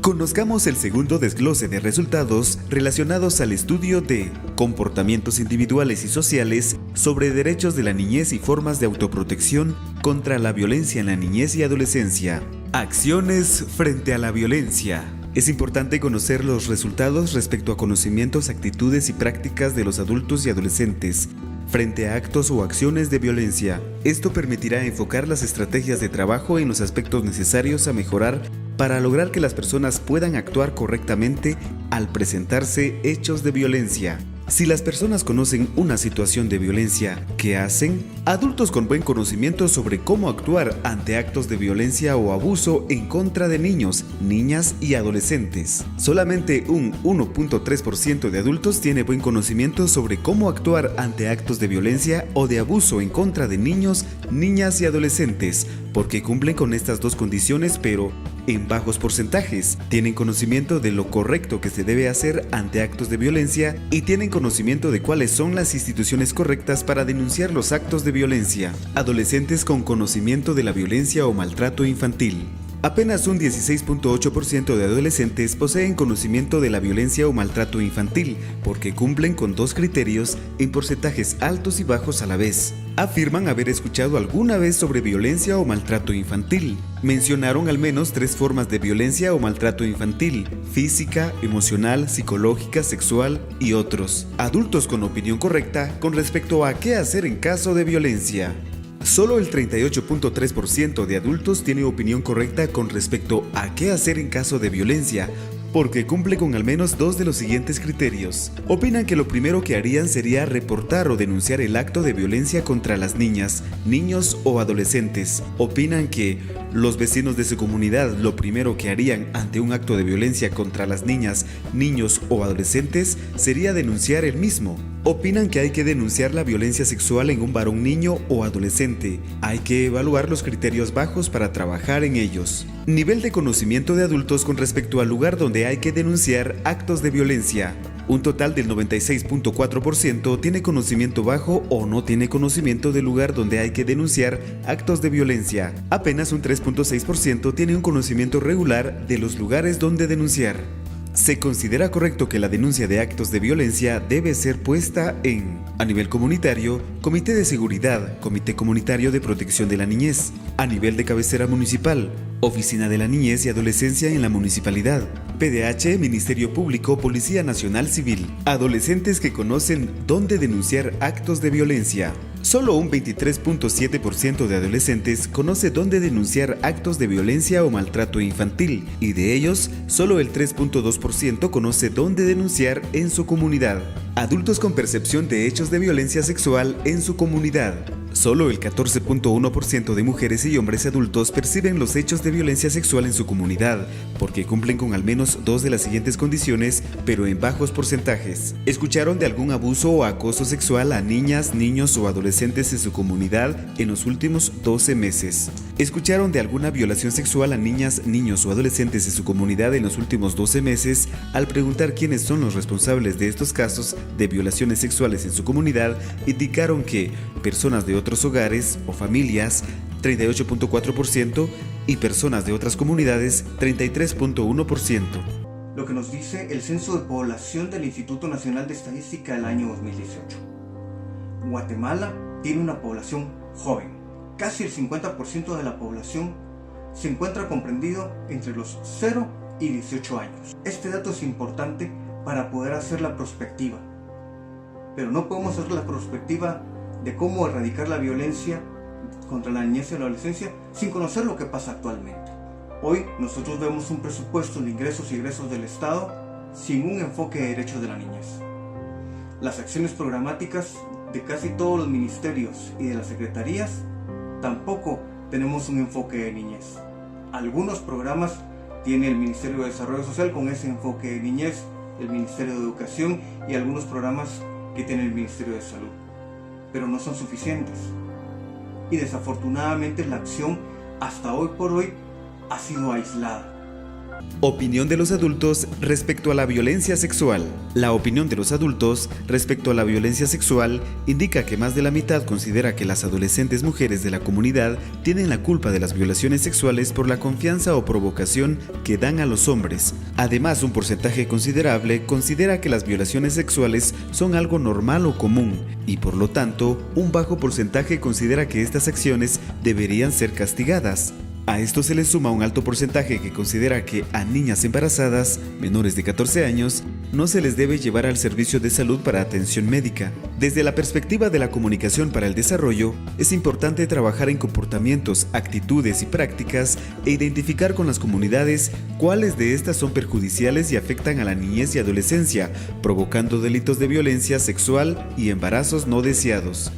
Conozcamos el segundo desglose de resultados relacionados al estudio de comportamientos individuales y sociales sobre derechos de la niñez y formas de autoprotección contra la violencia en la niñez y adolescencia. Acciones frente a la violencia. Es importante conocer los resultados respecto a conocimientos, actitudes y prácticas de los adultos y adolescentes frente a actos o acciones de violencia. Esto permitirá enfocar las estrategias de trabajo en los aspectos necesarios a mejorar para lograr que las personas puedan actuar correctamente al presentarse hechos de violencia. Si las personas conocen una situación de violencia, ¿qué hacen? Adultos con buen conocimiento sobre cómo actuar ante actos de violencia o abuso en contra de niños, niñas y adolescentes. Solamente un 1.3% de adultos tiene buen conocimiento sobre cómo actuar ante actos de violencia o de abuso en contra de niños, niñas y adolescentes, porque cumplen con estas dos condiciones, pero en bajos porcentajes. Tienen conocimiento de lo correcto que se debe hacer ante actos de violencia y tienen conocimiento de cuáles son las instituciones correctas para denunciar los actos de violencia. Adolescentes con conocimiento de la violencia o maltrato infantil. Apenas un 16.8% de adolescentes poseen conocimiento de la violencia o maltrato infantil, porque cumplen con dos criterios en porcentajes altos y bajos a la vez. Afirman haber escuchado alguna vez sobre violencia o maltrato infantil. Mencionaron al menos 3 formas de violencia o maltrato infantil: física, emocional, psicológica, sexual y otros. Adultos con opinión correcta con respecto a qué hacer en caso de violencia. Solo el 38.3% de adultos tiene opinión correcta con respecto a qué hacer en caso de violencia, porque cumple con al menos 2 de los siguientes criterios. Opinan que lo primero que harían sería reportar o denunciar el acto de violencia contra las niñas, niños o adolescentes. Opinan que los vecinos de su comunidad lo primero que harían ante un acto de violencia contra las niñas, niños o adolescentes sería denunciar el mismo. Opinan que hay que denunciar la violencia sexual en un varón, niño o adolescente. Hay que evaluar los criterios bajos para trabajar en ellos. Nivel de conocimiento de adultos con respecto al lugar donde hay que denunciar actos de violencia. Un total del 96.4% tiene conocimiento bajo o no tiene conocimiento del lugar donde hay que denunciar actos de violencia. Apenas un 3.6% tiene un conocimiento regular de los lugares donde denunciar. Se considera correcto que la denuncia de actos de violencia debe ser puesta en, a nivel comunitario, Comité de Seguridad, Comité Comunitario de Protección de la Niñez; a nivel de cabecera municipal, Oficina de la Niñez y Adolescencia en la municipalidad; PDH, Ministerio Público, Policía Nacional Civil. Adolescentes que conocen dónde denunciar actos de violencia. Solo un 23.7% de adolescentes conoce dónde denunciar actos de violencia o maltrato infantil, y de ellos, solo el 3.2% conoce dónde denunciar en su comunidad. Adultos con percepción de hechos de violencia sexual en su comunidad. Solo el 14.1% de mujeres y hombres adultos perciben los hechos de violencia sexual en su comunidad, porque cumplen con al menos 2 de las siguientes condiciones, pero en bajos porcentajes. Escucharon de algún abuso o acoso sexual a niñas, niños o adolescentes en su comunidad en los últimos 12 meses. Escucharon de alguna violación sexual a niñas, niños o adolescentes en su comunidad en los últimos 12 meses. Al preguntar quiénes son los responsables de estos casos de violaciones sexuales en su comunidad, indicaron que personas de otros hogares o familias, 38.4%, y personas de otras comunidades, 33.1%. Lo que nos dice el Censo de Población del Instituto Nacional de Estadística del año 2018. Guatemala tiene una población joven. Casi el 50% de la población se encuentra comprendido entre los 0 y 18 años. Este dato es importante para poder hacer la prospectiva. Pero no podemos hacer la prospectiva de cómo erradicar la violencia contra la niñez y la adolescencia sin conocer lo que pasa actualmente. Hoy nosotros vemos un presupuesto de ingresos y egresos del Estado sin un enfoque de derechos de la niñez. Las acciones programáticas de casi todos los ministerios y de las secretarías tampoco tenemos un enfoque de niñez. Algunos programas tiene el Ministerio de Desarrollo Social con ese enfoque de niñez, el Ministerio de Educación y algunos programas que tiene el Ministerio de Salud, pero no son suficientes. Y desafortunadamente la acción hasta hoy por hoy ha sido aislada. Opinión de los adultos respecto a la violencia sexual. La opinión de los adultos respecto a la violencia sexual indica que más de la mitad considera que las adolescentes mujeres de la comunidad tienen la culpa de las violaciones sexuales por la confianza o provocación que dan a los hombres. Además, un porcentaje considerable considera que las violaciones sexuales son algo normal o común y por lo tanto, un bajo porcentaje considera que estas acciones deberían ser castigadas. A esto se le suma un alto porcentaje que considera que a niñas embarazadas, menores de 14 años, no se les debe llevar al servicio de salud para atención médica. Desde la perspectiva de la comunicación para el desarrollo, es importante trabajar en comportamientos, actitudes y prácticas e identificar con las comunidades cuáles de estas son perjudiciales y afectan a la niñez y adolescencia, provocando delitos de violencia sexual y embarazos no deseados.